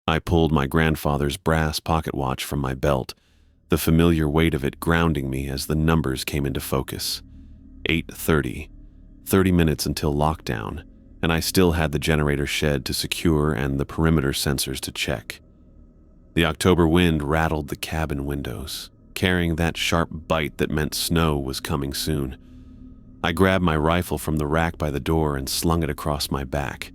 I pulled my grandfather's brass pocket watch from my belt, the familiar weight of it grounding me as the numbers came into focus. 8:30, 30 minutes until lockdown, and I still had the generator shed to secure and the perimeter sensors to check. The October wind rattled the cabin windows, carrying that sharp bite that meant snow was coming soon. I grabbed my rifle from the rack by the door and slung it across my back.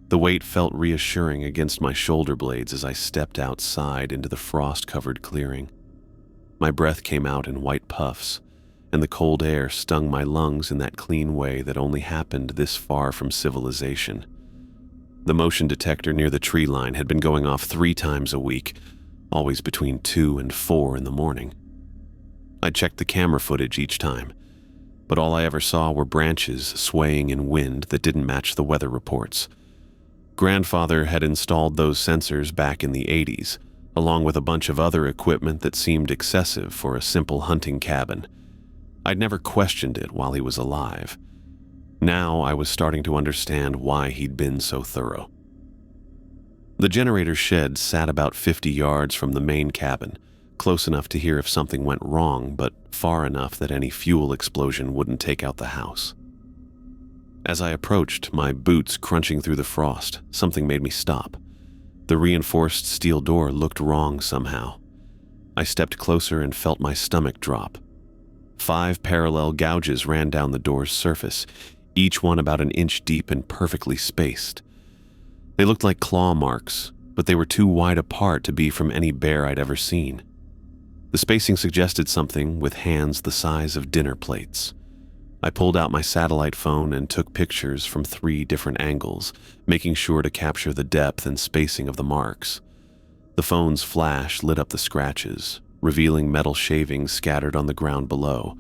The weight felt reassuring against my shoulder blades as I stepped outside into the frost-covered clearing. My breath came out in white puffs, and the cold air stung my lungs in that clean way that only happened this far from civilization. The motion detector near the tree line had been going off 3 times a week, always between 2 and 4 in the morning. I checked the camera footage each time, but all I ever saw were branches swaying in wind that didn't match the weather reports. Grandfather had installed those sensors back in the 80s, along with a bunch of other equipment that seemed excessive for a simple hunting cabin. I'd never questioned it while he was alive. Now I was starting to understand why he'd been so thorough. The generator shed sat about 50 yards from the main cabin, close enough to hear if something went wrong, but far enough that any fuel explosion wouldn't take out the house. As I approached, my boots crunching through the frost, something made me stop. The reinforced steel door looked wrong somehow. I stepped closer and felt my stomach drop. 5 parallel gouges ran down the door's surface, each one about an inch deep and perfectly spaced. They looked like claw marks, but they were too wide apart to be from any bear I'd ever seen. The spacing suggested something with hands the size of dinner plates. I pulled out my satellite phone and took pictures from 3 different angles, making sure to capture the depth and spacing of the marks. The phone's flash lit up the scratches, revealing metal shavings scattered on the ground below.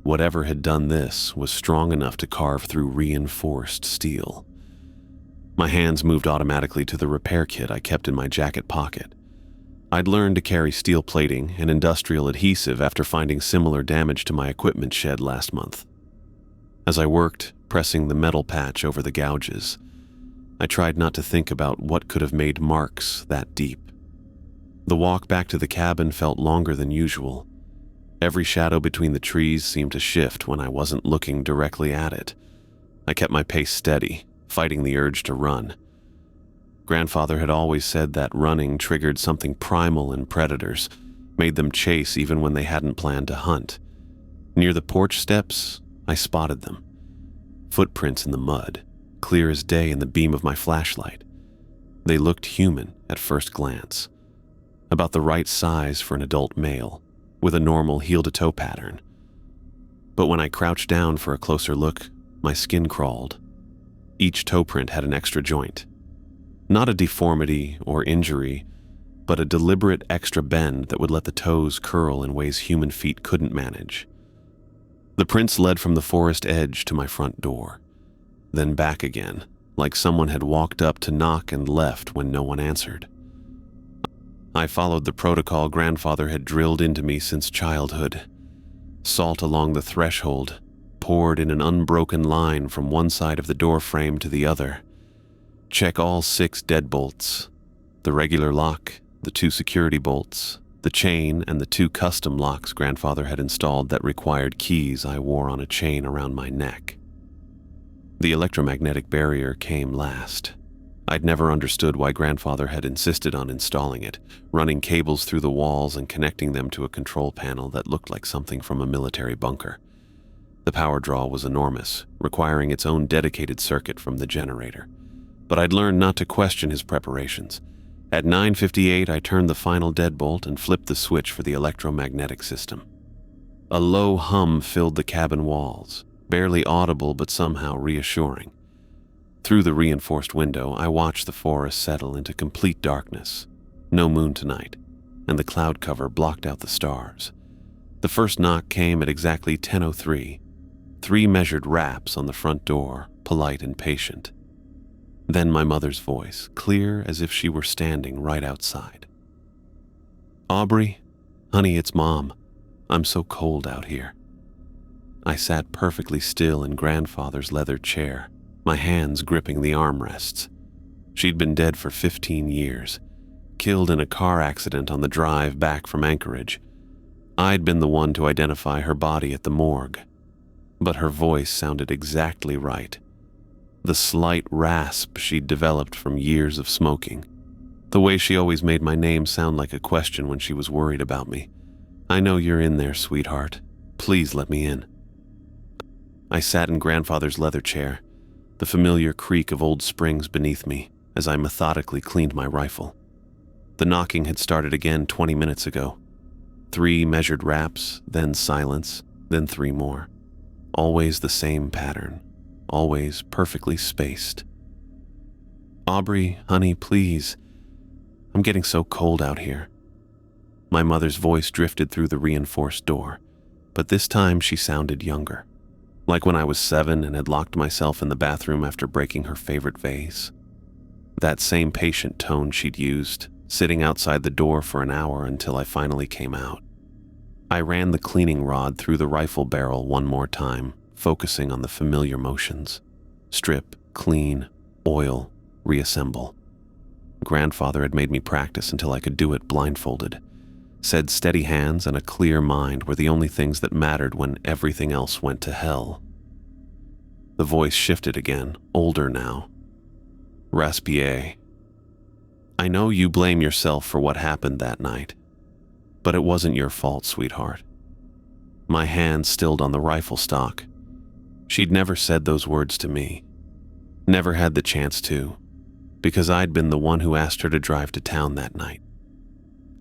Whatever had done this was strong enough to carve through reinforced steel. My hands moved automatically to the repair kit I kept in my jacket pocket. I'd learned to carry steel plating and industrial adhesive after finding similar damage to my equipment shed last month. As I worked, pressing the metal patch over the gouges, I tried not to think about what could have made marks that deep. The walk back to the cabin felt longer than usual. Every shadow between the trees seemed to shift when I wasn't looking directly at it. I kept my pace steady, fighting the urge to run. Grandfather had always said that running triggered something primal in predators, made them chase even when they hadn't planned to hunt. Near the porch steps, I spotted them. Footprints in the mud, clear as day in the beam of my flashlight. They looked human at first glance, about the right size for an adult male, with a normal heel-to-toe pattern. But when I crouched down for a closer look, my skin crawled. Each toe print had an extra joint. Not a deformity or injury, but a deliberate extra bend that would let the toes curl in ways human feet couldn't manage. The prints led from the forest edge to my front door, then back again, like someone had walked up to knock and left when no one answered. I followed the protocol Grandfather had drilled into me since childhood. Salt along the threshold, poured in an unbroken line from one side of the door frame to the other. Check all 6 deadbolts, the regular lock, the 2 security bolts, the chain, and the 2 custom locks Grandfather had installed that required keys I wore on a chain around my neck. The electromagnetic barrier came last. I'd never understood why Grandfather had insisted on installing it, running cables through the walls and connecting them to a control panel that looked like something from a military bunker. The power draw was enormous, requiring its own dedicated circuit from the generator. But I'd learned not to question his preparations. At 9:58, I turned the final deadbolt and flipped the switch for the electromagnetic system. A low hum filled the cabin walls, barely audible but somehow reassuring. Through the reinforced window, I watched the forest settle into complete darkness. No moon tonight, and the cloud cover blocked out the stars. The first knock came at exactly 10:03. 3 measured raps on the front door, polite and patient. Then my mother's voice, clear as if she were standing right outside. "Aubrey, honey, it's Mom. I'm so cold out here." I sat perfectly still in Grandfather's leather chair, my hands gripping the armrests. She'd been dead for 15 years, killed in a car accident on the drive back from Anchorage. I'd been the one to identify her body at the morgue, but her voice sounded exactly right. The slight rasp she'd developed from years of smoking. The way she always made my name sound like a question when she was worried about me. "I know you're in there, sweetheart. Please let me in." I sat in Grandfather's leather chair, the familiar creak of old springs beneath me as I methodically cleaned my rifle. The knocking had started again 20 minutes ago. 3 measured raps, then silence, then 3 more. Always the same pattern, always perfectly spaced. "Aubrey, honey, please. I'm getting so cold out here." My mother's voice drifted through the reinforced door, but this time she sounded younger, like when I was 7 and had locked myself in the bathroom after breaking her favorite vase. That same patient tone she'd used, sitting outside the door for an hour until I finally came out. I ran the cleaning rod through the rifle barrel one more time, focusing on the familiar motions. Strip, clean, oil, reassemble. Grandfather had made me practice until I could do it blindfolded. Said steady hands and a clear mind were the only things that mattered when everything else went to hell. The voice shifted again, older now. "Raspier, I know you blame yourself for what happened that night, but it wasn't your fault, sweetheart." My hand stilled on the rifle stock. She'd never said those words to me. Never had the chance to, because I'd been the one who asked her to drive to town that night.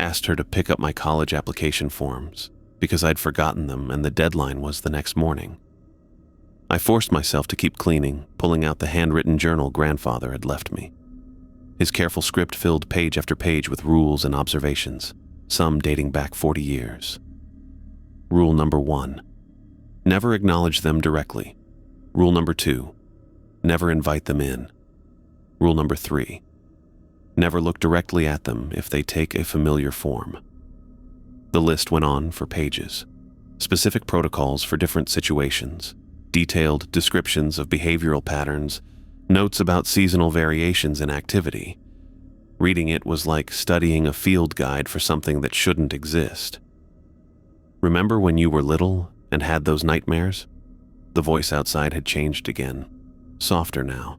Asked her to pick up my college application forms, because I'd forgotten them and the deadline was the next morning. I forced myself to keep cleaning, pulling out the handwritten journal Grandfather had left me. His careful script filled page after page with rules and observations, some dating back 40 years. Rule number 1, never acknowledge them directly. Rule number 2, never invite them in. Rule number 3, never look directly at them if they take a familiar form. The list went on for pages. Specific protocols for different situations, detailed descriptions of behavioral patterns, notes about seasonal variations in activity. Reading it was like studying a field guide for something that shouldn't exist. "Remember when you were little and had those nightmares?" The voice outside had changed again, softer now.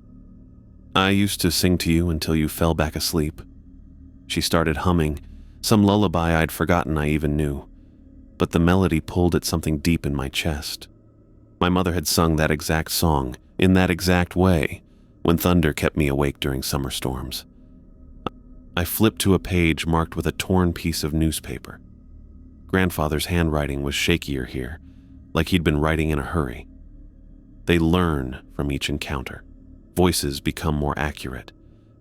"I used to sing to you until you fell back asleep." She started humming, some lullaby I'd forgotten I even knew, but the melody pulled at something deep in my chest. My mother had sung that exact song, in that exact way, when thunder kept me awake during summer storms. I flipped to a page marked with a torn piece of newspaper. Grandfather's handwriting was shakier here, like he'd been writing in a hurry. They learn from each encounter. Voices become more accurate.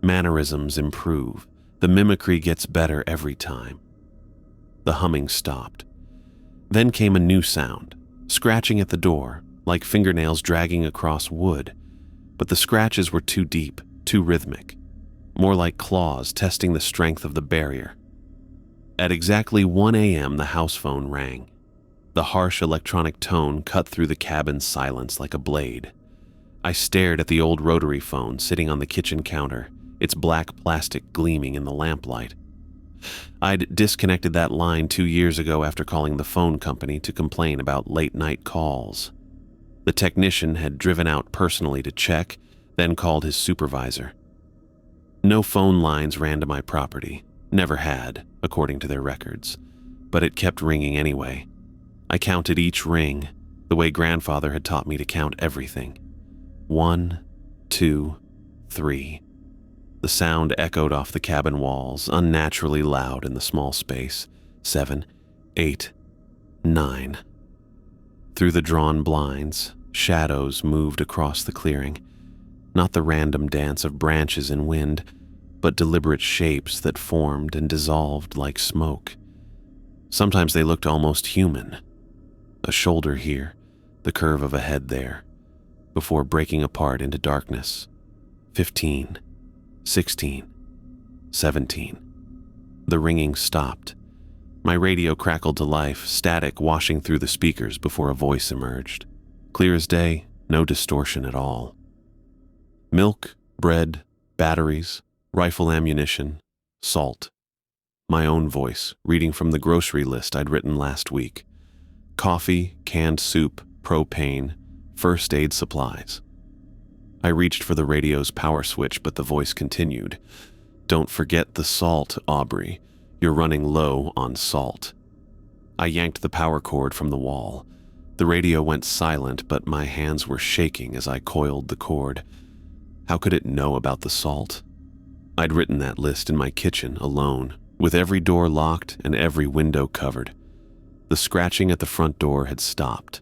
Mannerisms improve. The mimicry gets better every time. The humming stopped. Then came a new sound, scratching at the door, like fingernails dragging across wood. But the scratches were too deep, too rhythmic. More like claws testing the strength of the barrier. At exactly 1 a.m., the house phone rang. The harsh electronic tone cut through the cabin's silence like a blade. I stared at the old rotary phone sitting on the kitchen counter, its black plastic gleaming in the lamplight. I'd disconnected that line 2 years ago after calling the phone company to complain about late-night calls. The technician had driven out personally to check, then called his supervisor. No phone lines ran to my property, never had, according to their records, but it kept ringing anyway. I counted each ring, the way Grandfather had taught me to count everything. 1, 2, 3. The sound echoed off the cabin walls, unnaturally loud in the small space. 7, 8, 9. Through the drawn blinds, shadows moved across the clearing. Not the random dance of branches in wind, but deliberate shapes that formed and dissolved like smoke. Sometimes they looked almost human. A shoulder here, the curve of a head there, before breaking apart into darkness. 15, 16, 17. The ringing stopped. My radio crackled to life, static washing through the speakers before a voice emerged. Clear as day, no distortion at all. Milk, bread, batteries, rifle ammunition, salt, My own voice, reading from the grocery list I'd written last week. Coffee, canned soup, propane, first aid supplies. I reached for the radio's power switch, but the voice continued. "Don't forget the salt, Aubrey. You're running low on salt." I yanked the power cord from the wall. The radio went silent, but my hands were shaking as I coiled the cord. How could it know about the salt? I'd written that list in my kitchen, alone, with every door locked and every window covered. The scratching at the front door had stopped.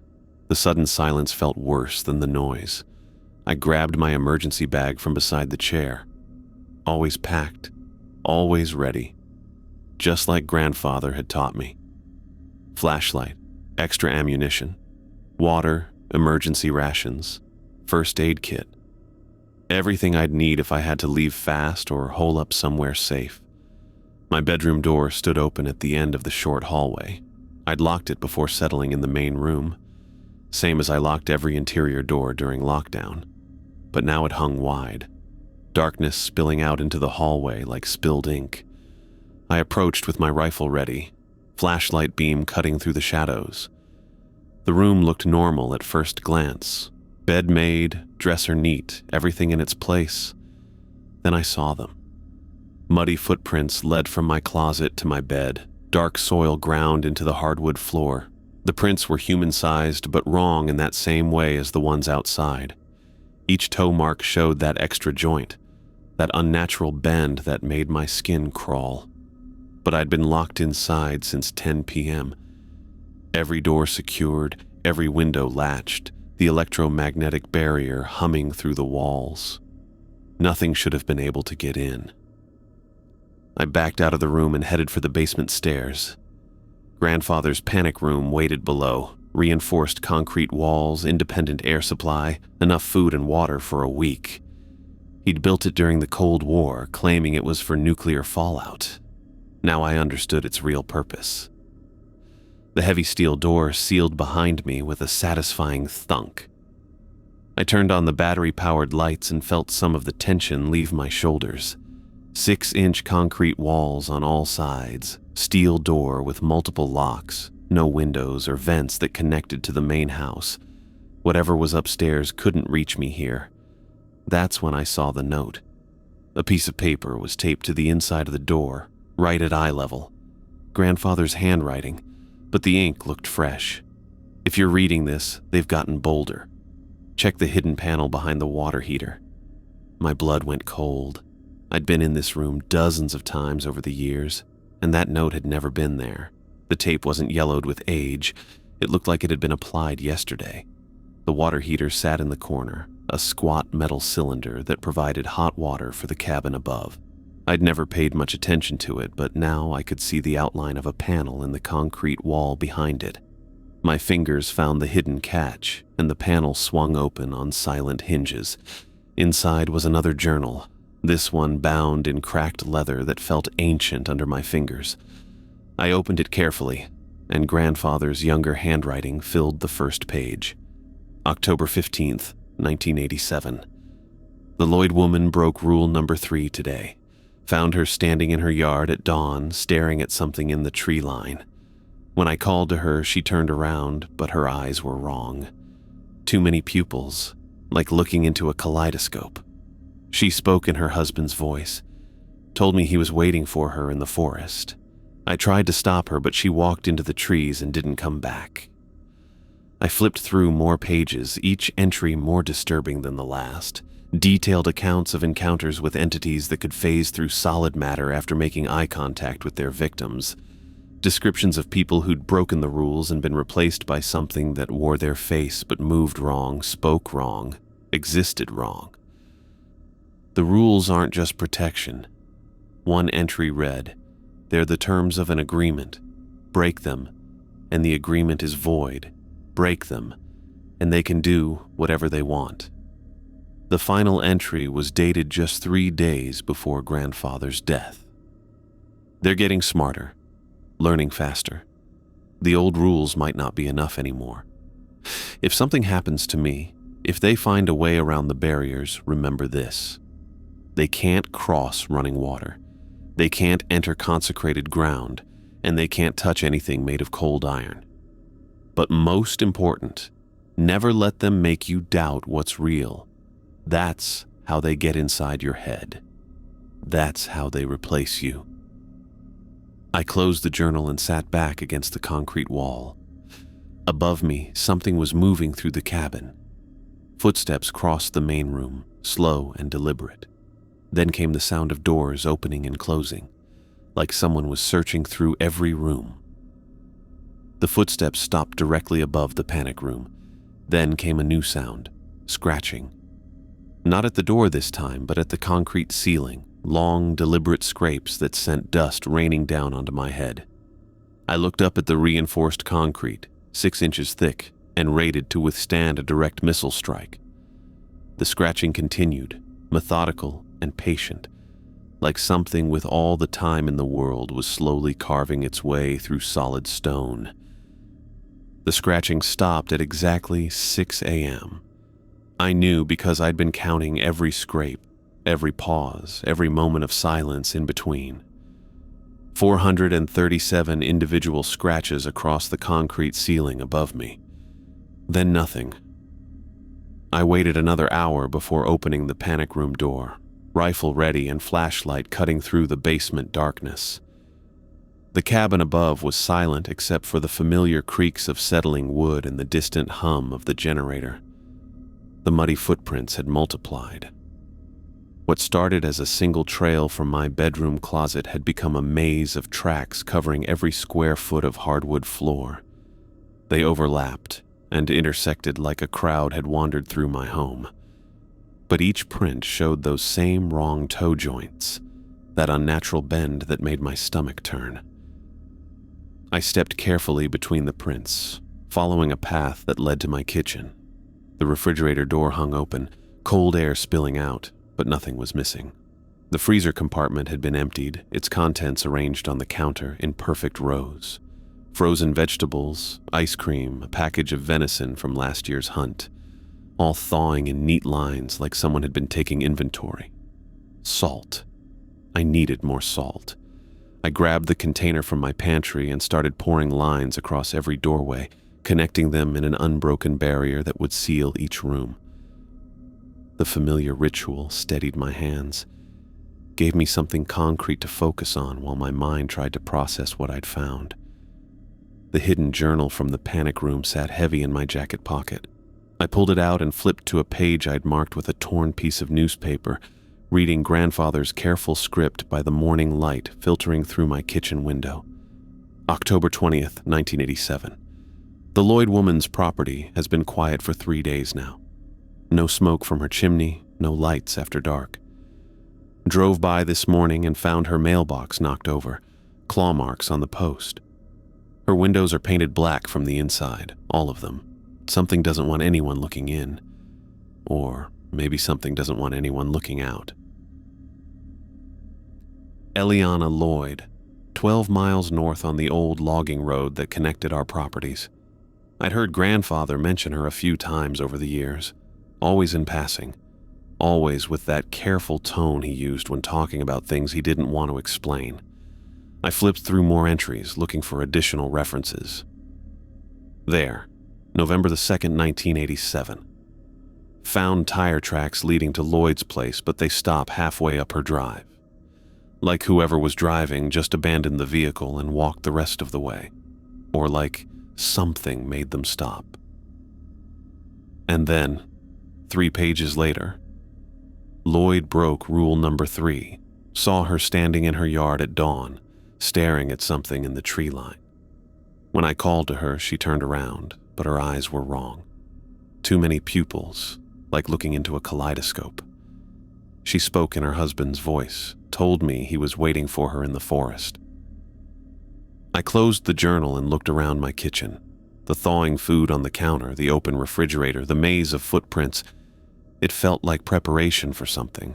The sudden silence felt worse than the noise. I grabbed my emergency bag from beside the chair. Always packed, always ready, just like grandfather had taught me. Flashlight, extra ammunition, water, emergency rations, first aid kit. Everything I'd need if I had to leave fast or hole up somewhere safe. My bedroom door stood open at the end of the short hallway. I'd locked it before settling in the main room, same as I locked every interior door during lockdown. But now it hung wide, darkness spilling out into the hallway like spilled ink. I approached with my rifle ready, flashlight beam cutting through the shadows. The room looked normal at first glance. Bed made, dresser neat, everything in its place. Then I saw them. Muddy footprints led from my closet to my bed, dark soil ground into the hardwood floor. The prints were human-sized but wrong in that same way as the ones outside. Each toe mark showed that extra joint, that unnatural bend that made my skin crawl. But I'd been locked inside since 10 p.m. Every door secured, every window latched, the electromagnetic barrier humming through the walls. Nothing should have been able to get in. I backed out of the room and headed for the basement stairs. Grandfather's panic room waited below, reinforced concrete walls, independent air supply, enough food and water for a week. He'd built it during the Cold War, claiming it was for nuclear fallout. Now I understood its real purpose. The heavy steel door sealed behind me with a satisfying thunk. I turned on the battery-powered lights and felt some of the tension leave my shoulders. 6-inch concrete walls on all sides, steel door with multiple locks, no windows or vents that connected to the main house. Whatever was upstairs couldn't reach me here. That's when I saw the note. A piece of paper was taped to the inside of the door, right at eye level. Grandfather's handwriting, but the ink looked fresh. If you're reading this, they've gotten bolder. Check the hidden panel behind the water heater. My blood went cold. I'd been in this room dozens of times over the years, and that note had never been there. The tape wasn't yellowed with age. It looked like it had been applied yesterday. The water heater sat in the corner, a squat metal cylinder that provided hot water for the cabin above. I'd never paid much attention to it, but now I could see the outline of a panel in the concrete wall behind it. My fingers found the hidden catch, and the panel swung open on silent hinges. Inside was another journal, this one bound in cracked leather that felt ancient under my fingers. I opened it carefully, and grandfather's younger handwriting filled the first page. October 15th, 1987. The Lloyd woman broke rule number 3 today. Found her standing in her yard at dawn, staring at something in the tree line. When I called to her, she turned around, but her eyes were wrong. Too many pupils, like looking into a kaleidoscope. She spoke in her husband's voice, told me he was waiting for her in the forest. I tried to stop her, but she walked into the trees and didn't come back. I flipped through more pages, each entry more disturbing than the last. Detailed accounts of encounters with entities that could phase through solid matter after making eye contact with their victims. Descriptions of people who'd broken the rules and been replaced by something that wore their face but moved wrong, spoke wrong, existed wrong. The rules aren't just protection. One entry read, "They're the terms of an agreement. Break them, and the agreement is void. Break them, and they can do whatever they want." The final entry was dated just 3 days before grandfather's death. They're getting smarter, learning faster. The old rules might not be enough anymore. If something happens to me, if they find a way around the barriers, remember this. They can't cross running water. They can't enter consecrated ground, and they can't touch anything made of cold iron. But most important, never let them make you doubt what's real. That's how they get inside your head. That's how they replace you. I closed the journal and sat back against the concrete wall. Above me, something was moving through the cabin. Footsteps crossed the main room, slow and deliberate. Then came the sound of doors opening and closing, like someone was searching through every room. The footsteps stopped directly above the panic room. Then came a new sound, scratching. Not at the door this time, but at the concrete ceiling, long, deliberate scrapes that sent dust raining down onto my head. I looked up at the reinforced concrete, 6 inches thick, and rated to withstand a direct missile strike. The scratching continued, methodical and patient, like something with all the time in the world was slowly carving its way through solid stone. The scratching stopped at exactly 6 a.m. I knew because I'd been counting every scrape, every pause, every moment of silence in between. 437 individual scratches across the concrete ceiling above me. Then nothing. I waited another hour before opening the panic room door, rifle ready and flashlight cutting through the basement darkness. The cabin above was silent except for the familiar creaks of settling wood and the distant hum of the generator. The muddy footprints had multiplied. What started as a single trail from my bedroom closet had become a maze of tracks covering every square foot of hardwood floor. They overlapped and intersected like a crowd had wandered through my home. But each print showed those same wrong toe joints, that unnatural bend that made my stomach turn. I stepped carefully between the prints, following a path that led to my kitchen. The refrigerator door hung open, cold air spilling out, but nothing was missing. The freezer compartment had been emptied, its contents arranged on the counter in perfect rows. Frozen vegetables, ice cream, a package of venison from last year's hunt, all thawing in neat lines like someone had been taking inventory. Salt. I needed more salt. I grabbed the container from my pantry and started pouring lines across every doorway, connecting them in an unbroken barrier that would seal each room. The familiar ritual steadied my hands, gave me something concrete to focus on while my mind tried to process what I'd found. The hidden journal from the panic room sat heavy in my jacket pocket. I pulled it out and flipped to a page I'd marked with a torn piece of newspaper, reading grandfather's careful script by the morning light filtering through my kitchen window. October 20th, 1987. The Lloyd woman's property has been quiet for 3 days now. No smoke from her chimney, no lights after dark. Drove by this morning and found her mailbox knocked over, claw marks on the post. Her windows are painted black from the inside, all of them. Something doesn't want anyone looking in. Or maybe something doesn't want anyone looking out. Eliana Lloyd, 12 miles north on the old logging road that connected our properties. I'd heard grandfather mention her a few times over the years, always in passing, always with that careful tone he used when talking about things he didn't want to explain. I flipped through more entries, looking for additional references. There, November the 2nd, 1987. Found tire tracks leading to Lloyd's place, but they stop halfway up her drive. Like whoever was driving just abandoned the vehicle and walked the rest of the way. Or like something made them stop. And then, 3 pages later, Lloyd broke rule number 3, saw her standing in her yard at dawn, staring at something in the tree line. When I called to her, she turned around, but her eyes were wrong. Too many pupils, like looking into a kaleidoscope. She spoke in her husband's voice, told me he was waiting for her in the forest. I closed the journal and looked around my kitchen. The thawing food on the counter, the open refrigerator, the maze of footprints. It felt like preparation for something.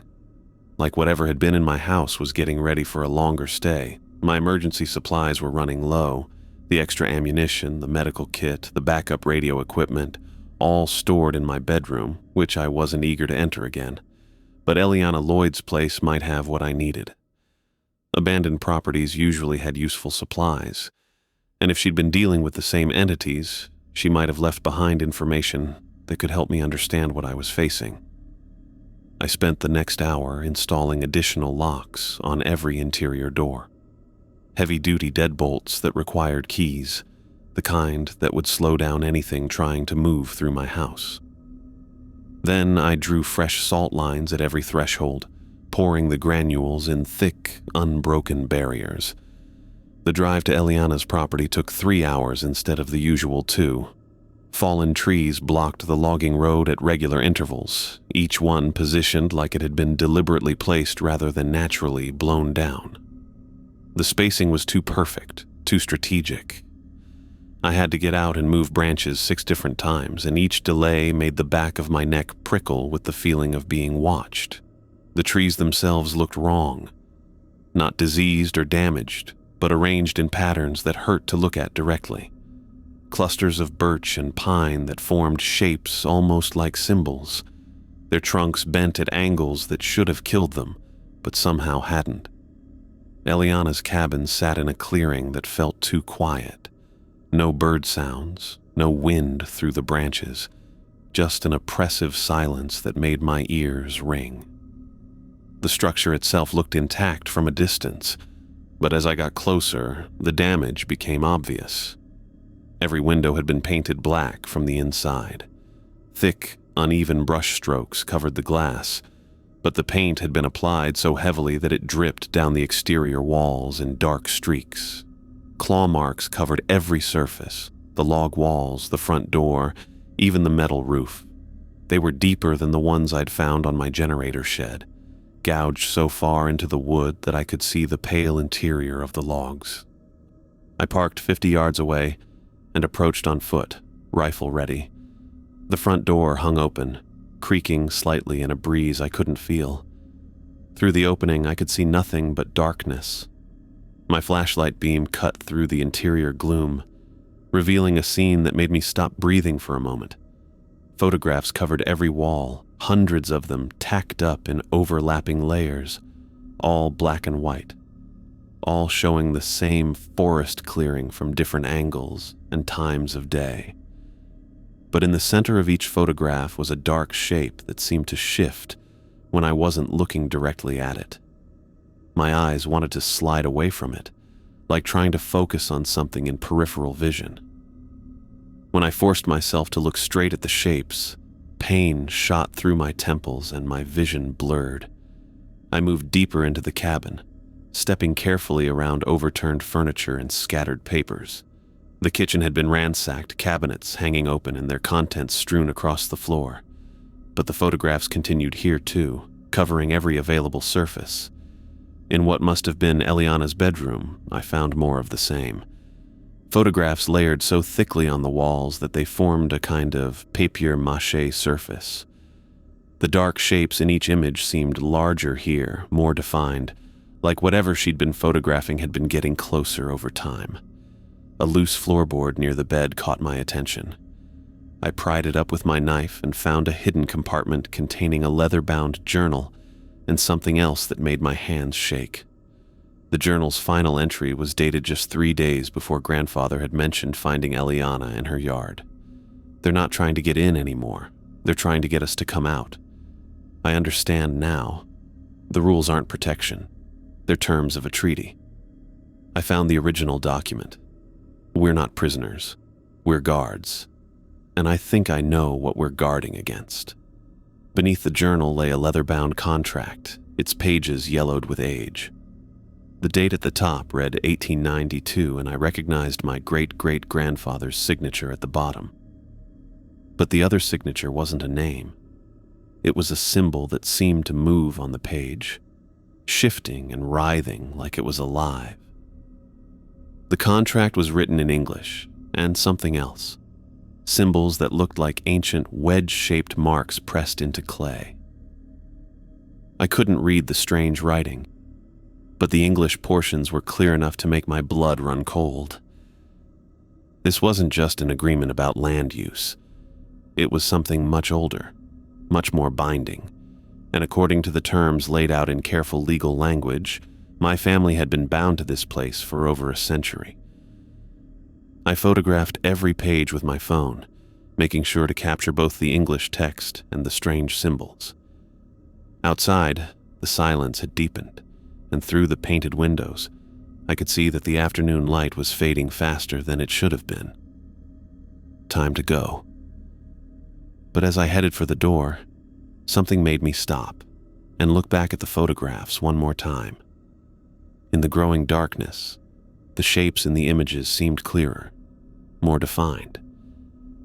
Like whatever had been in my house was getting ready for a longer stay. My emergency supplies were running low. The extra ammunition, the medical kit, the backup radio equipment, all stored in my bedroom, which I wasn't eager to enter again. But Eliana Lloyd's place might have what I needed. Abandoned properties usually had useful supplies, and if she'd been dealing with the same entities, she might have left behind information that could help me understand what I was facing. I spent the next hour installing additional locks on every interior door. Heavy-duty deadbolts that required keys, the kind that would slow down anything trying to move through my house. Then I drew fresh salt lines at every threshold, pouring the granules in thick, unbroken barriers. The drive to Eliana's property took 3 hours instead of the usual 2. Fallen trees blocked the logging road at regular intervals, each one positioned like it had been deliberately placed rather than naturally blown down. The spacing was too perfect, too strategic. I had to get out and move branches 6 different times, and each delay made the back of my neck prickle with the feeling of being watched. The trees themselves looked wrong, not diseased or damaged, but arranged in patterns that hurt to look at directly. Clusters of birch and pine that formed shapes almost like symbols, their trunks bent at angles that should have killed them, but somehow hadn't. Eliana's cabin sat in a clearing that felt too quiet. No bird sounds, no wind through the branches, just an oppressive silence that made my ears ring. The structure itself looked intact from a distance, but as I got closer, the damage became obvious. Every window had been painted black from the inside. Thick, uneven brush strokes covered the glass, but the paint had been applied so heavily that it dripped down the exterior walls in dark streaks. Claw marks covered every surface, the log walls, the front door, even the metal roof. They were deeper than the ones I'd found on my generator shed, gouged so far into the wood that I could see the pale interior of the logs. I parked 50 yards away and approached on foot, rifle ready. The front door hung open, creaking slightly in a breeze I couldn't feel. Through the opening, I could see nothing but darkness. My flashlight beam cut through the interior gloom, revealing a scene that made me stop breathing for a moment. Photographs covered every wall, hundreds of them tacked up in overlapping layers, all black and white, all showing the same forest clearing from different angles and times of day. But in the center of each photograph was a dark shape that seemed to shift when I wasn't looking directly at it. My eyes wanted to slide away from it, like trying to focus on something in peripheral vision. When I forced myself to look straight at the shapes, pain shot through my temples and my vision blurred. I moved deeper into the cabin, stepping carefully around overturned furniture and scattered papers. The kitchen had been ransacked, cabinets hanging open and their contents strewn across the floor. But the photographs continued here too, covering every available surface. In what must have been Eliana's bedroom, I found more of the same. Photographs layered so thickly on the walls that they formed a kind of papier-mâché surface. The dark shapes in each image seemed larger here, more defined, like whatever she'd been photographing had been getting closer over time. A loose floorboard near the bed caught my attention. I pried it up with my knife and found a hidden compartment containing a leather-bound journal and something else that made my hands shake. The journal's final entry was dated just 3 days before Grandfather had mentioned finding Eliana in her yard. They're not trying to get in anymore. They're trying to get us to come out. I understand now. The rules aren't protection. They're terms of a treaty. I found the original document. We're not prisoners. We're guards. And I think I know what we're guarding against. Beneath the journal lay a leather-bound contract, its pages yellowed with age. The date at the top read 1892, and I recognized my great-great-grandfather's signature at the bottom. But the other signature wasn't a name. It was a symbol that seemed to move on the page, shifting and writhing like it was alive. The contract was written in English, and something else. Symbols that looked like ancient wedge-shaped marks pressed into clay. I couldn't read the strange writing, but the English portions were clear enough to make my blood run cold. This wasn't just an agreement about land use. It was something much older, much more binding, and according to the terms laid out in careful legal language, My family had been bound to this place for over a century. I photographed every page with my phone, making sure to capture both the English text and the strange symbols. Outside, the silence had deepened, and through the painted windows, I could see that the afternoon light was fading faster than it should have been. Time to go. But as I headed for the door, something made me stop and look back at the photographs one more time. In the growing darkness, the shapes in the images seemed clearer, more defined.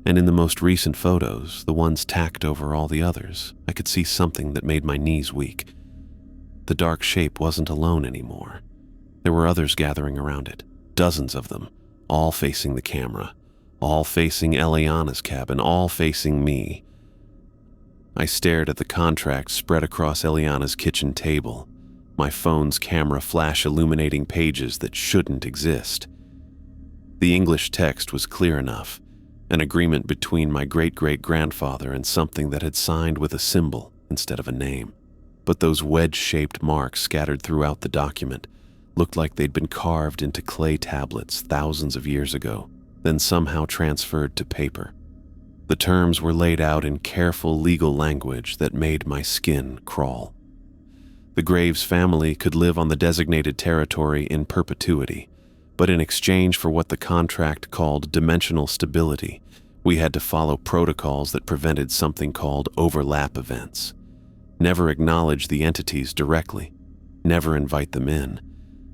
And in the most recent photos, the ones tacked over all the others, I could see something that made my knees weak. The dark shape wasn't alone anymore. There were others gathering around it, dozens of them, all facing the camera, all facing Eliana's cabin, all facing me. I stared at the contract spread across Eliana's kitchen table, my phone's camera flash illuminating pages that shouldn't exist. The English text was clear enough, an agreement between my great-great-grandfather and something that had signed with a symbol instead of a name. But those wedge-shaped marks scattered throughout the document looked like they'd been carved into clay tablets thousands of years ago, then somehow transferred to paper. The terms were laid out in careful legal language that made my skin crawl. The Graves family could live on the designated territory in perpetuity, but in exchange for what the contract called dimensional stability, we had to follow protocols that prevented something called overlap events. Never acknowledge the entities directly, never invite them in,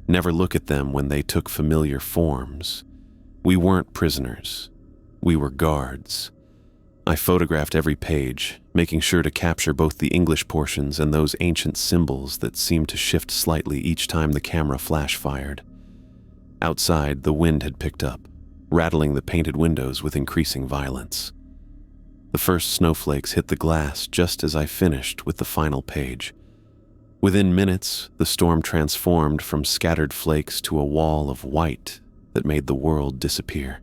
never look at them when they took familiar forms. We weren't prisoners. We were guards. I photographed every page, making sure to capture both the English portions and those ancient symbols that seemed to shift slightly each time the camera flash fired. Outside, the wind had picked up, rattling the painted windows with increasing violence. The first snowflakes hit the glass just as I finished with the final page. Within minutes, the storm transformed from scattered flakes to a wall of white that made the world disappear.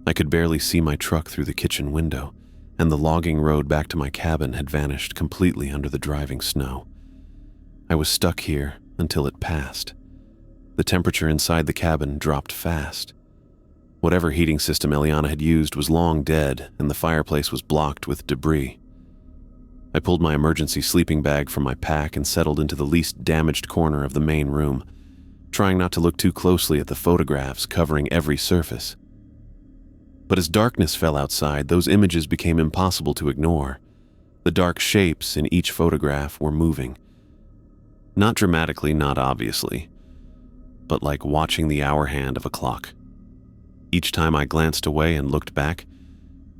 I could barely see my truck through the kitchen window, and the logging road back to my cabin had vanished completely under the driving snow. I was stuck here until it passed. The temperature inside the cabin dropped fast. Whatever heating system Eliana had used was long dead, and the fireplace was blocked with debris. I pulled my emergency sleeping bag from my pack and settled into the least damaged corner of the main room, trying not to look too closely at the photographs covering every surface. But as darkness fell outside, those images became impossible to ignore. The dark shapes in each photograph were moving. Not dramatically, not obviously, but like watching the hour hand of a clock. Each time I glanced away and looked back,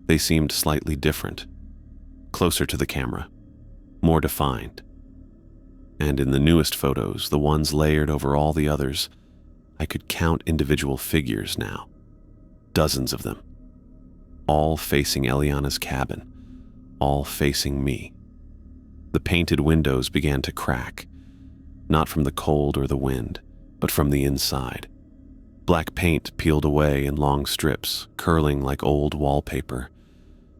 they seemed slightly different, closer to the camera, more defined. And in the newest photos, the ones layered over all the others, I could count individual figures now, dozens of them, all facing Eliana's cabin, all facing me. The painted windows began to crack, not from the cold or the wind, but from the inside. Black paint peeled away in long strips, curling like old wallpaper.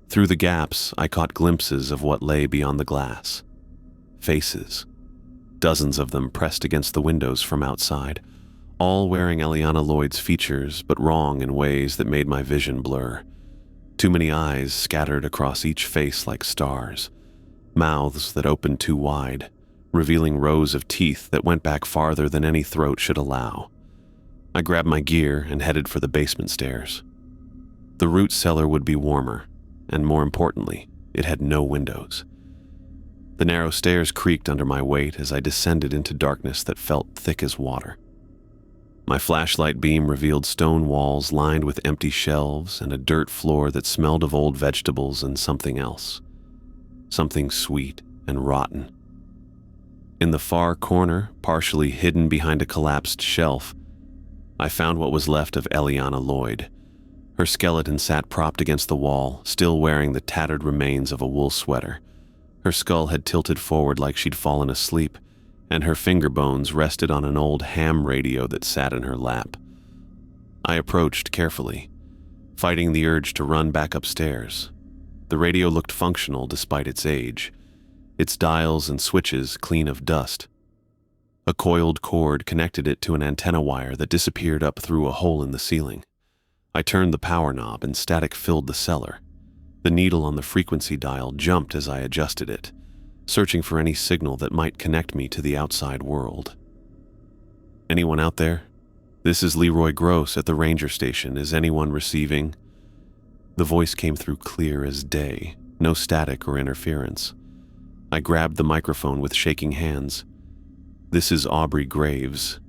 Through the gaps, I caught glimpses of what lay beyond the glass. Faces. Dozens of them pressed against the windows from outside, all wearing Eliana Lloyd's features, but wrong in ways that made my vision blur. Too many eyes scattered across each face like stars. Mouths that opened too wide, revealing rows of teeth that went back farther than any throat should allow. I grabbed my gear and headed for the basement stairs. The root cellar would be warmer, and more importantly, it had no windows. The narrow stairs creaked under my weight as I descended into darkness that felt thick as water. My flashlight beam revealed stone walls lined with empty shelves and a dirt floor that smelled of old vegetables and something else. Something sweet and rotten. In the far corner, partially hidden behind a collapsed shelf, I found what was left of Eliana Lloyd. Her skeleton sat propped against the wall, still wearing the tattered remains of a wool sweater. Her skull had tilted forward like she'd fallen asleep, and her finger bones rested on an old ham radio that sat in her lap. I approached carefully, fighting the urge to run back upstairs. The radio looked functional despite its age, its dials and switches clean of dust. A coiled cord connected it to an antenna wire that disappeared up through a hole in the ceiling. I turned the power knob and static filled the cellar. The needle on the frequency dial jumped as I adjusted it, searching for any signal that might connect me to the outside world. "Anyone out there? This is Leroy Gross at the ranger station. Is anyone receiving?" The voice came through clear as day, no static or interference. I grabbed the microphone with shaking hands. "This is Aubrey Graves.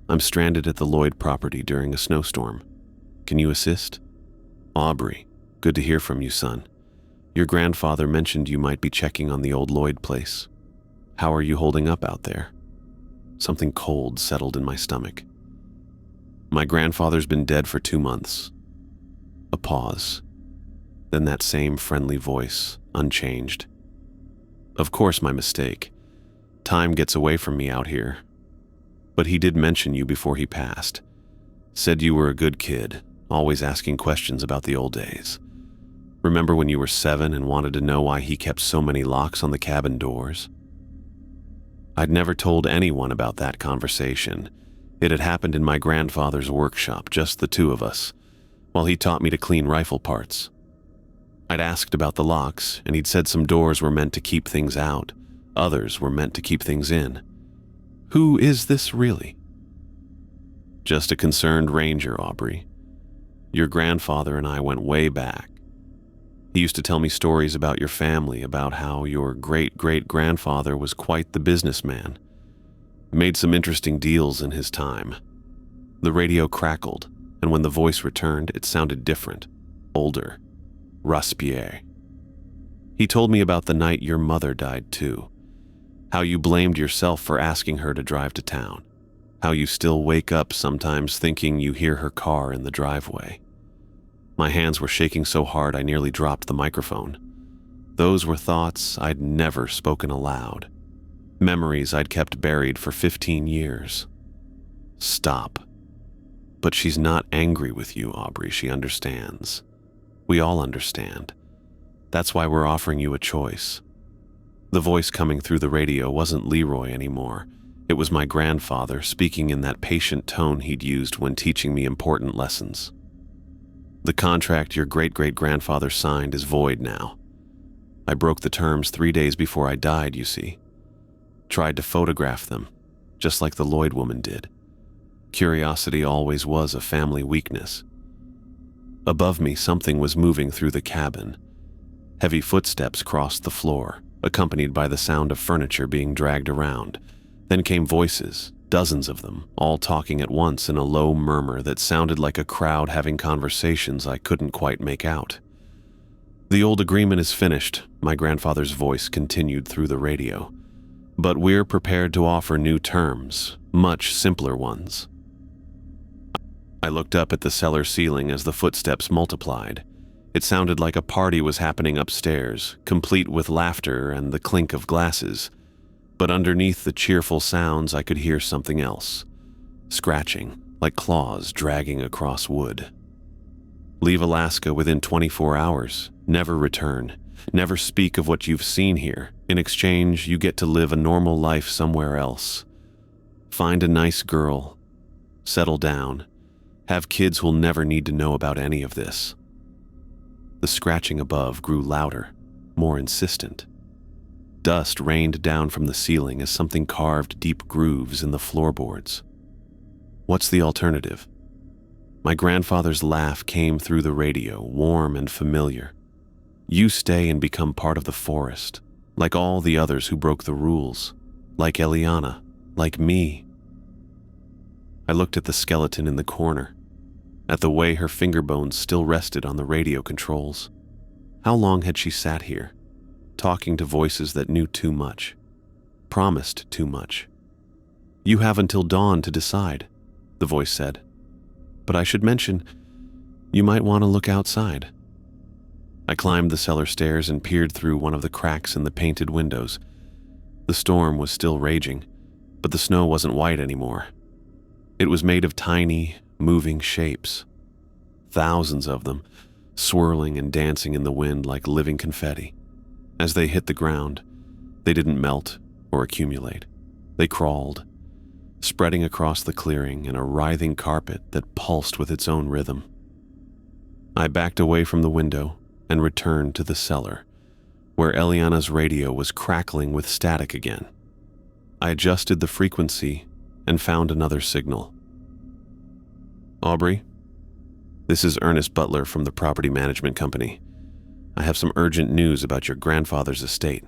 I'm stranded at the Lloyd property during a snowstorm. Can you assist?" "Aubrey, good to hear from you, son. Your grandfather mentioned you might be checking on the old Lloyd place. How are you holding up out there?" Something cold settled in my stomach. "My grandfather's been dead for 2 months. A pause. Then that same friendly voice, unchanged. "Of course, my mistake. Time gets away from me out here. But he did mention you before he passed. Said you were a good kid, always asking questions about the old days. Remember when you were 7 and wanted to know why he kept so many locks on the cabin doors?" I'd never told anyone about that conversation. It had happened in my grandfather's workshop, just the two of us, while he taught me to clean rifle parts. I'd asked about the locks, and he'd said some doors were meant to keep things out, others were meant to keep things in. Who is this really? Just a concerned ranger, Aubrey. Your grandfather and I went way back. He used to tell me stories about your family, about how your great-great-grandfather was quite the businessman. Made some interesting deals in his time. The radio crackled, and when the voice returned, it sounded different, older, ruspier. He told me about the night your mother died too. How you blamed yourself for asking her to drive to town. How you still wake up sometimes thinking you hear her car in the driveway. My hands were shaking so hard I nearly dropped the microphone. Those were thoughts I'd never spoken aloud. Memories I'd kept buried for 15 years. Stop. But she's not angry with you, Aubrey. She understands. We all understand. That's why we're offering you a choice. The voice coming through the radio wasn't Leroy anymore. It was my grandfather speaking in that patient tone he'd used when teaching me important lessons. The contract your great-great-grandfather signed is void now. I broke the terms 3 days before I died, you see. Tried to photograph them, just like the Lloyd woman did. Curiosity always was a family weakness. Above me, something was moving through the cabin. Heavy footsteps crossed the floor, accompanied by the sound of furniture being dragged around. Then came voices, dozens of them, all talking at once in a low murmur that sounded like a crowd having conversations I couldn't quite make out. "The old agreement is finished," my grandfather's voice continued through the radio. "But we're prepared to offer new terms, much simpler ones." I looked up at the cellar ceiling as the footsteps multiplied. It sounded like a party was happening upstairs, complete with laughter and the clink of glasses. But underneath the cheerful sounds, I could hear something else. Scratching, like claws dragging across wood. "Leave Alaska within 24 hours. Never return. Never speak of what you've seen here. In exchange, you get to live a normal life somewhere else. Find a nice girl. Settle down. Have kids who'll never need to know about any of this." The scratching above grew louder, more insistent. Dust rained down from the ceiling as something carved deep grooves in the floorboards. "What's the alternative?" My grandfather's laugh came through the radio, warm and familiar. "You stay and become part of the forest, like all the others who broke the rules, like Eliana, like me." I looked at the skeleton in the corner, at the way her finger bones still rested on the radio controls. How long had she sat here, talking to voices that knew too much, promised too much? "You have until dawn to decide," the voice said. "But I should mention, you might want to look outside." I climbed the cellar stairs and peered through one of the cracks in the painted windows. The storm was still raging, but the snow wasn't white anymore. It was made of tiny, moving shapes. Thousands of them, swirling and dancing in the wind like living confetti. As they hit the ground, they didn't melt or accumulate. They crawled, spreading across the clearing in a writhing carpet that pulsed with its own rhythm. I backed away from the window and returned to the cellar, where Eliana's radio was crackling with static again. I adjusted the frequency and found another signal. "Aubrey, this is Ernest Butler from the property management company. I have some urgent news about your grandfather's estate."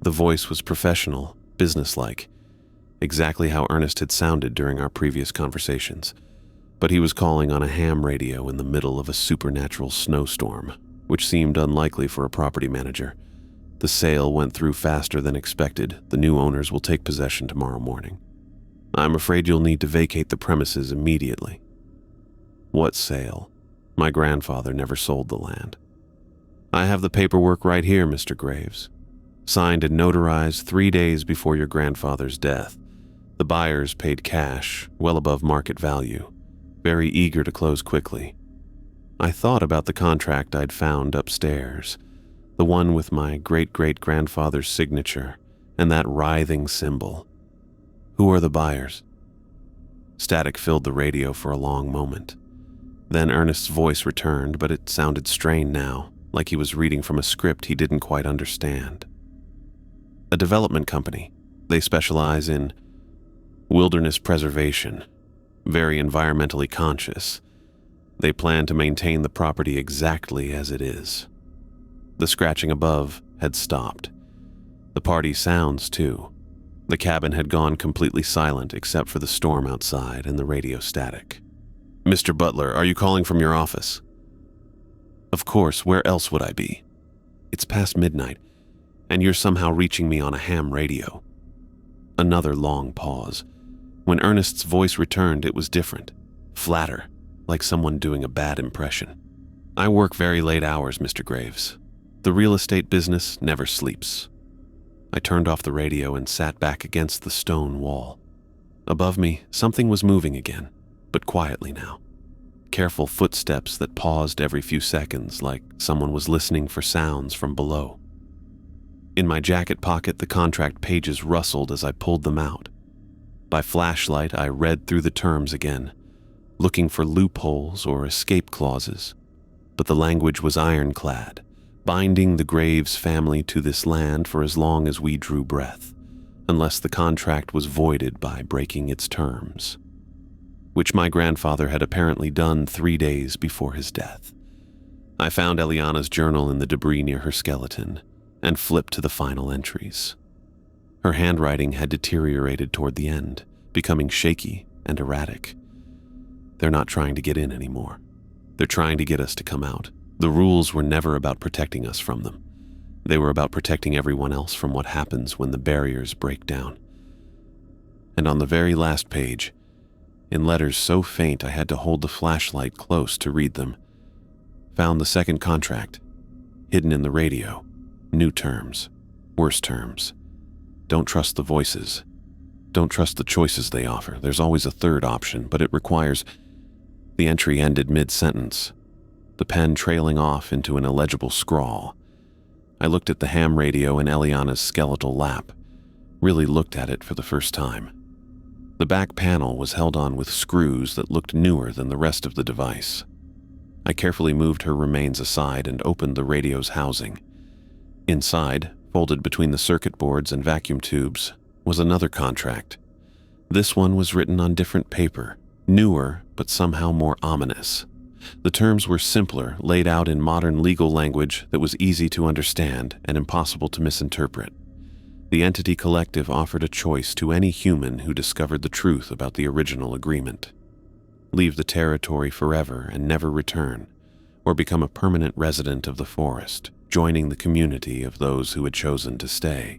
The voice was professional, businesslike, exactly how Ernest had sounded during our previous conversations, but he was calling on a ham radio in the middle of a supernatural snowstorm, which seemed unlikely for a property manager. "The sale went through faster than expected. The new owners will take possession tomorrow morning. I'm afraid you'll need to vacate the premises immediately." "What sale? My grandfather never sold the land." "I have the paperwork right here, Mr. Graves. Signed and notarized 3 days before your grandfather's death. The buyers paid cash, well above market value, very eager to close quickly. I thought about the contract I'd found upstairs, the one with my great-great-grandfather's signature and that writhing symbol. Who are the buyers?" Static filled the radio for a long moment. Then Ernest's voice returned, but it sounded strained now, like he was reading from a script he didn't quite understand. "A development company. They specialize in wilderness preservation, very environmentally conscious. They plan to maintain the property exactly as it is." The scratching above had stopped. The party sounds, too. The cabin had gone completely silent except for the storm outside and the radio static. "Mr. Butler, are you calling from your office?" "Of course, where else would I be? It's past midnight, and you're somehow reaching me on a ham radio." Another long pause. When Ernest's voice returned, it was different, flatter, like someone doing a bad impression. "I work very late hours, Mr. Graves. The real estate business never sleeps." I turned off the radio and sat back against the stone wall. Above me, something was moving again, but quietly now. Careful footsteps that paused every few seconds, like someone was listening for sounds from below. In my jacket pocket, the contract pages rustled as I pulled them out. By flashlight, I read through the terms again, looking for loopholes or escape clauses. But the language was ironclad, binding the Graves family to this land for as long as we drew breath, unless the contract was voided by breaking its terms, which my grandfather had apparently done 3 days before his death. I found Eliana's journal in the debris near her skeleton and flipped to the final entries. Her handwriting had deteriorated toward the end, becoming shaky and erratic. "They're not trying to get in anymore. They're trying to get us to come out. The rules were never about protecting us from them. They were about protecting everyone else from what happens when the barriers break down." And on the very last page, in letters so faint I had to hold the flashlight close to read them, found the second contract, hidden in the radio. New terms, worse terms. Don't trust the voices. Don't trust the choices they offer. There's always a third option, but it requires... The entry ended mid-sentence, the pen trailing off into an illegible scrawl. I looked at the ham radio in Eliana's skeletal lap, really looked at it for the first time. The back panel was held on with screws that looked newer than the rest of the device. I carefully moved her remains aside and opened the radio's housing. Inside, folded between the circuit boards and vacuum tubes, was another contract. This one was written on different paper, newer but somehow more ominous. The terms were simpler, laid out in modern legal language that was easy to understand and impossible to misinterpret. The entity collective offered a choice to any human who discovered the truth about the original agreement. Leave the territory forever and never return, or become a permanent resident of the forest, joining the community of those who had chosen to stay.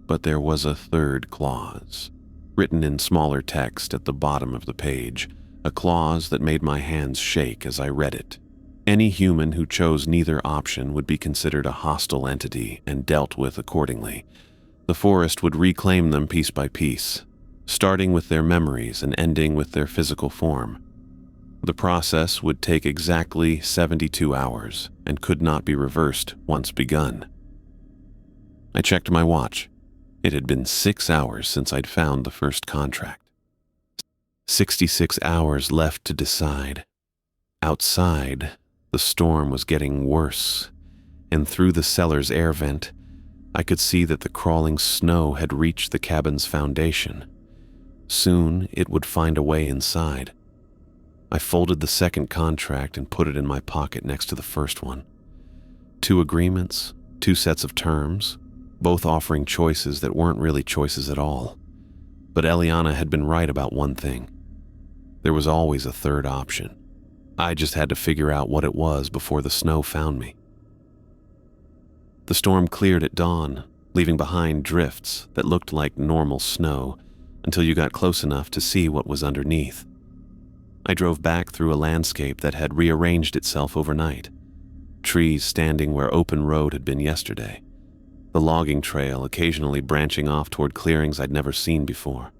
But there was a third clause, written in smaller text at the bottom of the page, a clause that made my hands shake as I read it. Any human who chose neither option would be considered a hostile entity and dealt with accordingly. The forest would reclaim them piece by piece, starting with their memories and ending with their physical form. The process would take exactly 72 hours and could not be reversed once begun. I checked my watch. It had been 6 hours since I'd found the first contract. 66 hours left to decide. Outside, the storm was getting worse, and through the cellar's air vent, I could see that the crawling snow had reached the cabin's foundation. Soon, it would find a way inside. I folded the second contract and put it in my pocket next to the first one. 2 agreements, 2 sets of terms, both offering choices that weren't really choices at all. But Eliana had been right about one thing. There was always a third option. I just had to figure out what it was before the snow found me. The storm cleared at dawn, leaving behind drifts that looked like normal snow until you got close enough to see what was underneath. I drove back through a landscape that had rearranged itself overnight. Trees standing where open road had been yesterday. The logging trail occasionally branching off toward clearings I'd never seen before.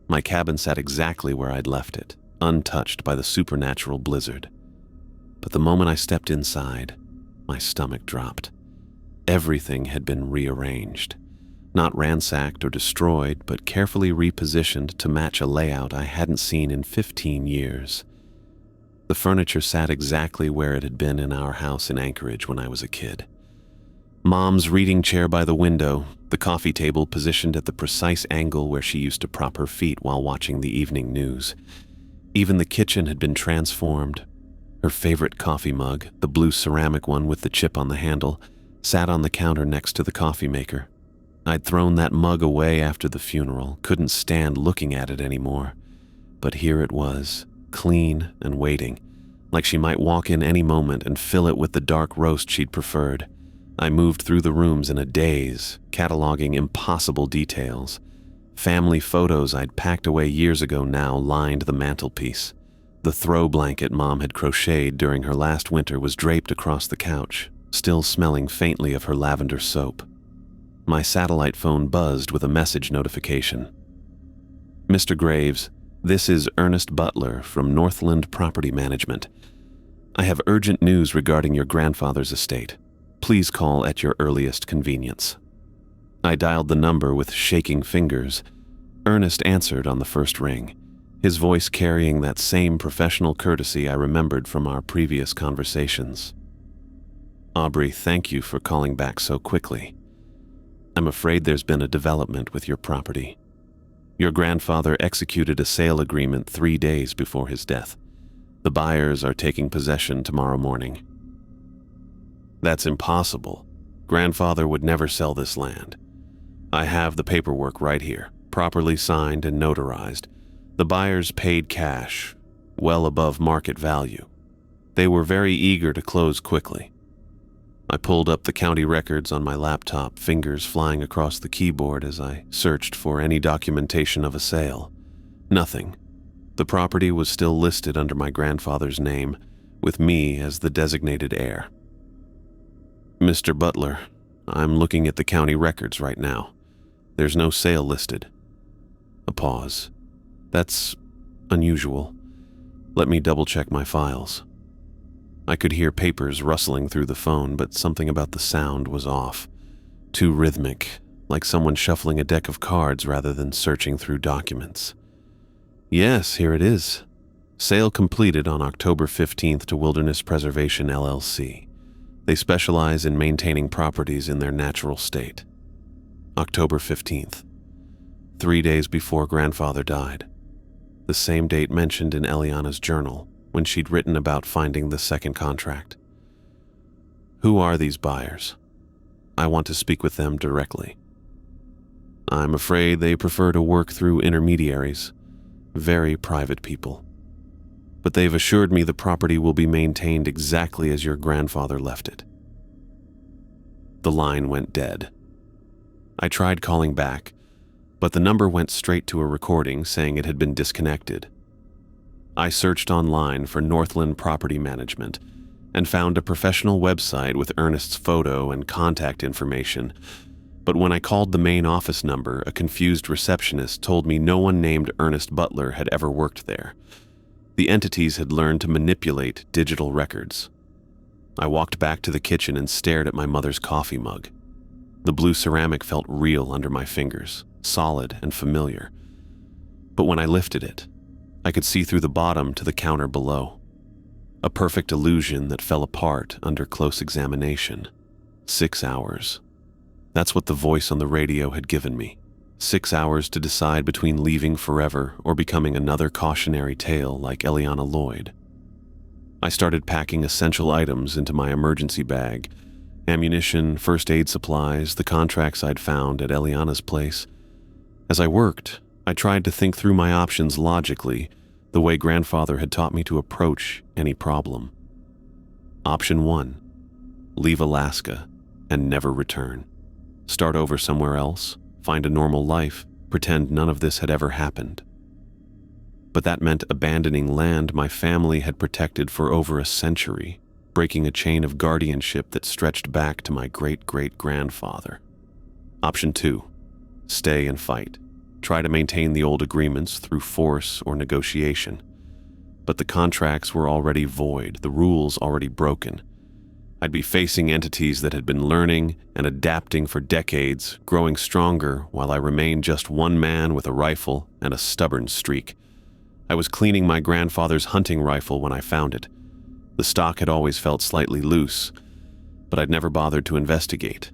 My cabin sat exactly where I'd left it, untouched by the supernatural blizzard. But the moment I stepped inside, my stomach dropped. Everything had been rearranged. Not ransacked or destroyed, but carefully repositioned to match a layout I hadn't seen in 15 years. The furniture sat exactly where it had been in our house in Anchorage when I was a kid. Mom's reading chair by the window, the coffee table positioned at the precise angle where she used to prop her feet while watching the evening news. Even the kitchen had been transformed. Her favorite coffee mug, the blue ceramic one with the chip on the handle, sat on the counter next to the coffee maker. I'd thrown that mug away after the funeral, couldn't stand looking at it anymore. But here it was, clean and waiting, like she might walk in any moment and fill it with the dark roast she'd preferred. I moved through the rooms in a daze, cataloging impossible details. Family photos I'd packed away years ago now lined the mantelpiece. The throw blanket Mom had crocheted during her last winter was draped across the couch, still smelling faintly of her lavender soap. My satellite phone buzzed with a message notification. "Mr. Graves, this is Ernest Butler from Northland Property Management. I have urgent news regarding your grandfather's estate. Please call at your earliest convenience." I dialed the number with shaking fingers. Ernest answered on the first ring, his voice carrying that same professional courtesy I remembered from our previous conversations. "Aubrey, thank you for calling back so quickly. I'm afraid there's been a development with your property. Your grandfather executed a sale agreement 3 days before his death. The buyers are taking possession tomorrow morning." "That's impossible. Grandfather would never sell this land. I have the paperwork right here, properly signed and notarized. The buyers paid cash, well above market value. They were very eager to close quickly." I pulled up the county records on my laptop, fingers flying across the keyboard as I searched for any documentation of a sale. Nothing. The property was still listed under my grandfather's name, with me as the designated heir. "Mr. Butler, I'm looking at the county records right now. There's no sale listed." A pause. "That's unusual. Let me double-check my files." I could hear papers rustling through the phone, but something about the sound was off. Too rhythmic, like someone shuffling a deck of cards rather than searching through documents. "Yes, here it is. Sale completed on October 15th to Wilderness Preservation LLC. They specialize in maintaining properties in their natural state." October 15th. 3 days before Grandfather died. The same date mentioned in Eliana's journal, when she'd written about finding the second contract. "Who are these buyers? I want to speak with them directly." "I'm afraid they prefer to work through intermediaries, very private people. But they've assured me the property will be maintained exactly as your grandfather left it." The line went dead. I tried calling back, but the number went straight to a recording saying it had been disconnected. I searched online for Northland Property Management and found a professional website with Ernest's photo and contact information, but when I called the main office number, a confused receptionist told me no one named Ernest Butler had ever worked there. The entities had learned to manipulate digital records. I walked back to the kitchen and stared at my mother's coffee mug. The blue ceramic felt real under my fingers, solid and familiar. But when I lifted it, I could see through the bottom to the counter below. A perfect illusion that fell apart under close examination. 6 hours. That's what the voice on the radio had given me. 6 hours to decide between leaving forever or becoming another cautionary tale like Eliana Lloyd. I started packing essential items into my emergency bag. Ammunition, first aid supplies, the contracts I'd found at Eliana's place. As I worked, I tried to think through my options logically, the way Grandfather had taught me to approach any problem. Option 1. Leave Alaska and never return. Start over somewhere else, find a normal life, pretend none of this had ever happened. But that meant abandoning land my family had protected for over a century, breaking a chain of guardianship that stretched back to my great-great-grandfather. Option 2. Stay and fight. Try to maintain the old agreements through force or negotiation. But the contracts were already void, the rules already broken. I'd be facing entities that had been learning and adapting for decades, growing stronger while I remained just one man with a rifle and a stubborn streak. I was cleaning my grandfather's hunting rifle when I found it. The stock had always felt slightly loose, but I'd never bothered to investigate.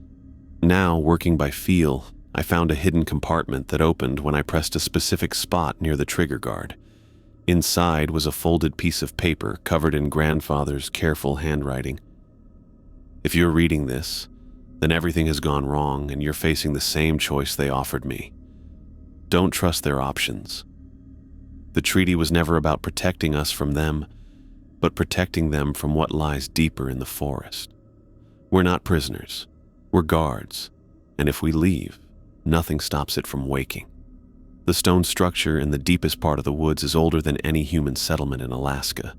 Now, working by feel, I found a hidden compartment that opened when I pressed a specific spot near the trigger guard. Inside was a folded piece of paper covered in Grandfather's careful handwriting. If you're reading this, then everything has gone wrong and you're facing the same choice they offered me. Don't trust their options. The treaty was never about protecting us from them, but protecting them from what lies deeper in the forest. We're not prisoners. We're guards, and if we leave, nothing stops it from waking. The stone structure in the deepest part of the woods is older than any human settlement in Alaska.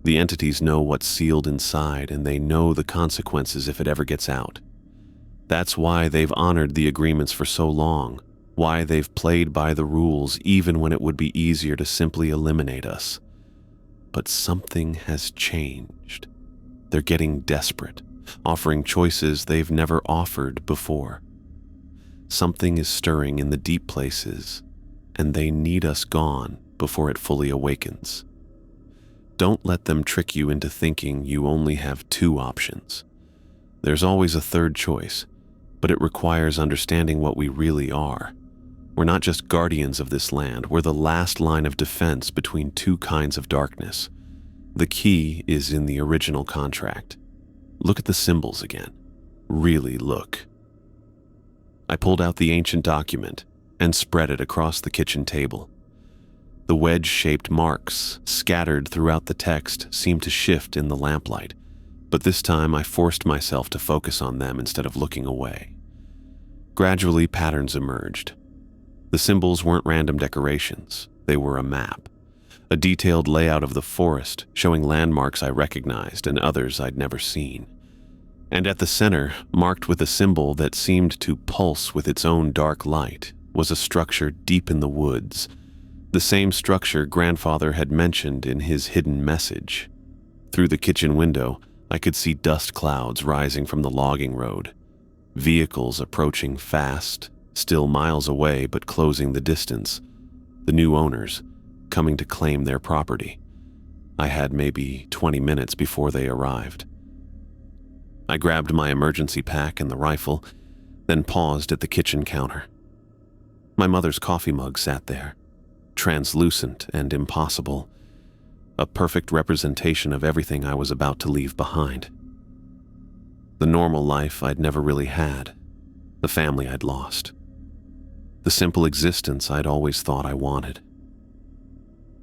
The entities know what's sealed inside, and they know the consequences if it ever gets out. That's why they've honored the agreements for so long, why they've played by the rules even when it would be easier to simply eliminate us. But something has changed. They're getting desperate, offering choices they've never offered before. Something is stirring in the deep places, and they need us gone before it fully awakens. Don't let them trick you into thinking you only have 2 options. There's always a third choice, but it requires understanding what we really are. We're not just guardians of this land, we're the last line of defense between 2 kinds of darkness. The key is in the original contract. Look at the symbols again. Really look. I pulled out the ancient document and spread it across the kitchen table. The wedge-shaped marks scattered throughout the text seemed to shift in the lamplight, but this time I forced myself to focus on them instead of looking away. Gradually, patterns emerged. The symbols weren't random decorations, they were a map. A detailed layout of the forest, showing landmarks I recognized and others I'd never seen. And at the center, marked with a symbol that seemed to pulse with its own dark light, was a structure deep in the woods. The same structure Grandfather had mentioned in his hidden message. Through the kitchen window, I could see dust clouds rising from the logging road. Vehicles approaching fast, still miles away but closing the distance. The new owners, coming to claim their property. I had maybe 20 minutes before they arrived. I grabbed my emergency pack and the rifle, then paused at the kitchen counter. My mother's coffee mug sat there, translucent and impossible, a perfect representation of everything I was about to leave behind. The normal life I'd never really had, the family I'd lost, the simple existence I'd always thought I wanted.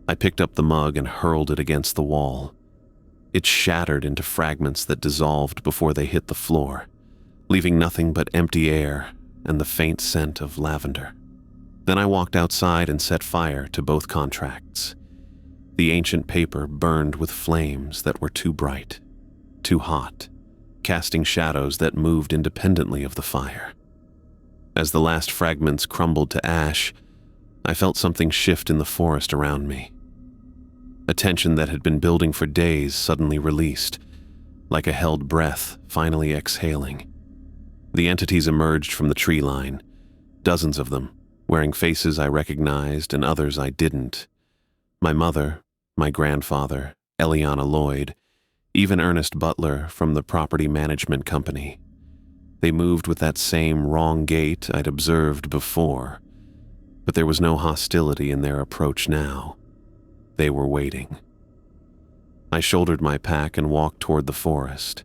I picked up the mug and hurled it against the wall. It shattered into fragments that dissolved before they hit the floor, leaving nothing but empty air and the faint scent of lavender. Then I walked outside and set fire to both contracts. The ancient paper burned with flames that were too bright, too hot, casting shadows that moved independently of the fire. As the last fragments crumbled to ash, I felt something shift in the forest around me. A tension that had been building for days suddenly released, like a held breath finally exhaling. The entities emerged from the tree line, dozens of them, wearing faces I recognized and others I didn't. My mother, my grandfather, Eliana Lloyd, even Ernest Butler from the property management company. They moved with that same wrong gait I'd observed before, but there was no hostility in their approach now. They were waiting. I shouldered my pack and walked toward the forest.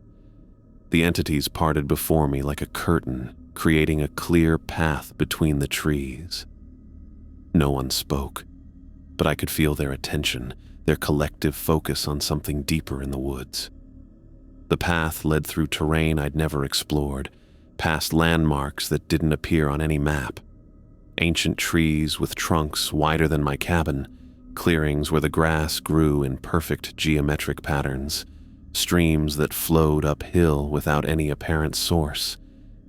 The entities parted before me like a curtain, creating a clear path between the trees. No one spoke, but I could feel their attention, their collective focus on something deeper in the woods. The path led through terrain I'd never explored, past landmarks that didn't appear on any map. Ancient trees with trunks wider than my cabin, clearings where the grass grew in perfect geometric patterns, streams that flowed uphill without any apparent source,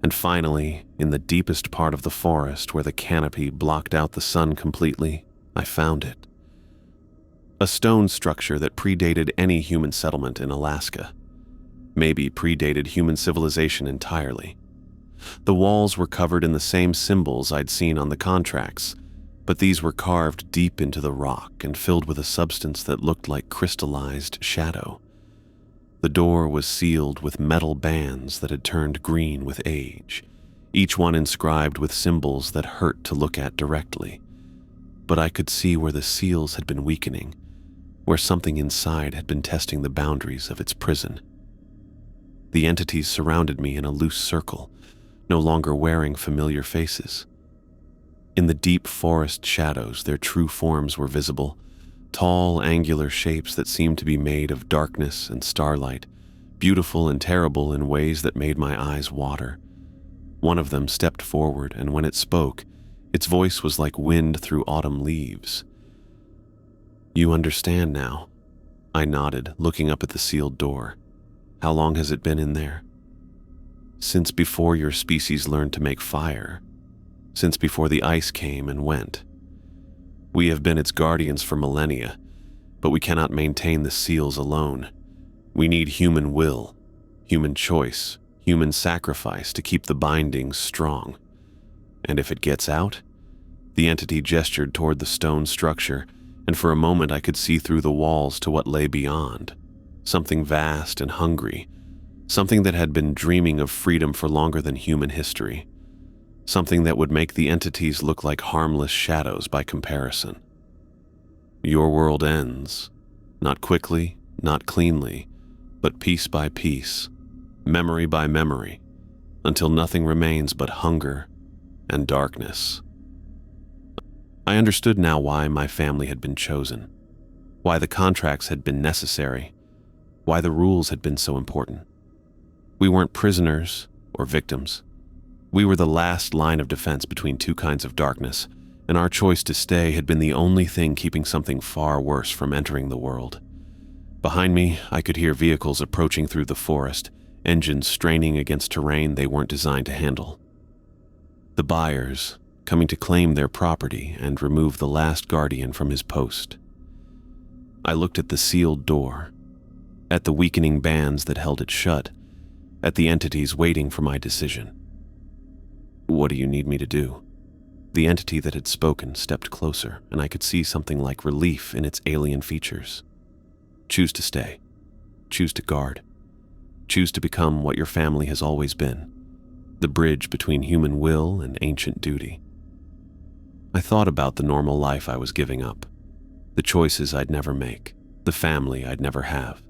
and finally, in the deepest part of the forest where the canopy blocked out the sun completely, I found it. A stone structure that predated any human settlement in Alaska. Maybe predated human civilization entirely. The walls were covered in the same symbols I'd seen on the contracts, but these were carved deep into the rock and filled with a substance that looked like crystallized shadow. The door was sealed with metal bands that had turned green with age, each one inscribed with symbols that hurt to look at directly. But I could see where the seals had been weakening, where something inside had been testing the boundaries of its prison. The entities surrounded me in a loose circle, no longer wearing familiar faces. In the deep forest shadows, their true forms were visible, tall, angular shapes that seemed to be made of darkness and starlight, beautiful and terrible in ways that made my eyes water. One of them stepped forward, and when it spoke, its voice was like wind through autumn leaves. "You understand now?" I nodded, looking up at the sealed door. "How long has it been in there?" "Since before your species learned to make fire. Since before the ice came and went. We have been its guardians for millennia, but we cannot maintain the seals alone. We need human will, human choice, human sacrifice to keep the bindings strong. And if it gets out?" The entity gestured toward the stone structure, and for a moment I could see through the walls to what lay beyond. Something vast and hungry. Something that had been dreaming of freedom for longer than human history. Something that would make the entities look like harmless shadows by comparison. Your world ends. Not quickly, not cleanly, but piece by piece, memory by memory, until nothing remains but hunger and darkness. I understood now why my family had been chosen, why the contracts had been necessary, why the rules had been so important. We weren't prisoners or victims. We were the last line of defense between two kinds of darkness, and our choice to stay had been the only thing keeping something far worse from entering the world. Behind me, I could hear vehicles approaching through the forest, engines straining against terrain they weren't designed to handle. The buyers, coming to claim their property and remove the last guardian from his post. I looked at the sealed door, at the weakening bands that held it shut, at the entities waiting for my decision. "What do you need me to do?" The entity that had spoken stepped closer, and I could see something like relief in its alien features. "Choose to stay. Choose to guard. Choose to become what your family has always been, the bridge between human will and ancient duty." I thought about the normal life I was giving up, the choices I'd never make, the family I'd never have.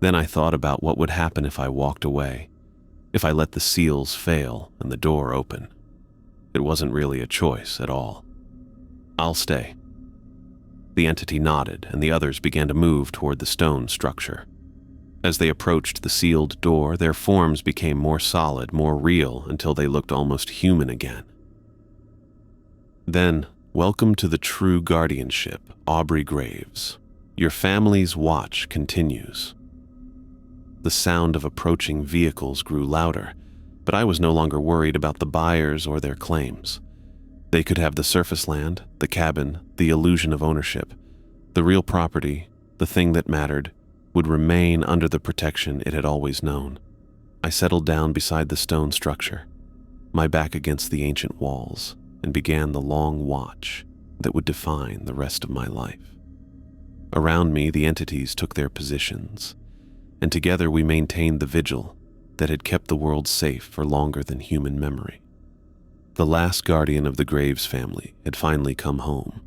Then I thought about what would happen if I walked away, if I let the seals fail and the door open. It wasn't really a choice at all. "I'll stay." The entity nodded, and the others began to move toward the stone structure. As they approached the sealed door, their forms became more solid, more real, until they looked almost human again. Then, "Welcome to the true guardianship, Aubrey Graves. Your family's watch continues." The sound of approaching vehicles grew louder, but I was no longer worried about the buyers or their claims. They could have the surface land, the cabin, the illusion of ownership. The real property, the thing that mattered, would remain under the protection it had always known. I settled down beside the stone structure, my back against the ancient walls, and began the long watch that would define the rest of my life. Around me, the entities took their positions, and together we maintained the vigil that had kept the world safe for longer than human memory. The last guardian of the Graves family had finally come home,